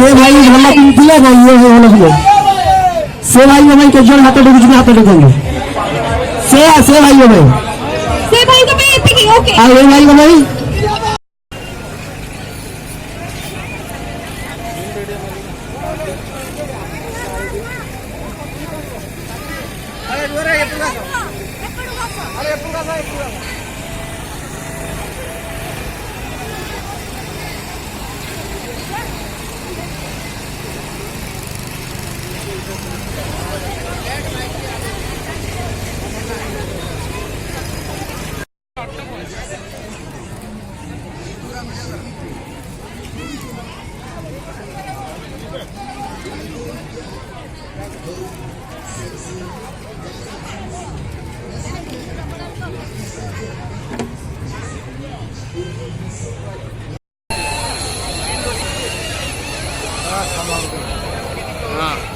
से भाई हल्ला दिला भाई ये हल्ला दिला से भाई भाई के जोर हाथ ढुक हाथ ढुकेंगे से भाई को भाई एतिकी ओके आ ये भाई को भाई अरे दूर है पूरा अरे पूरा हाँ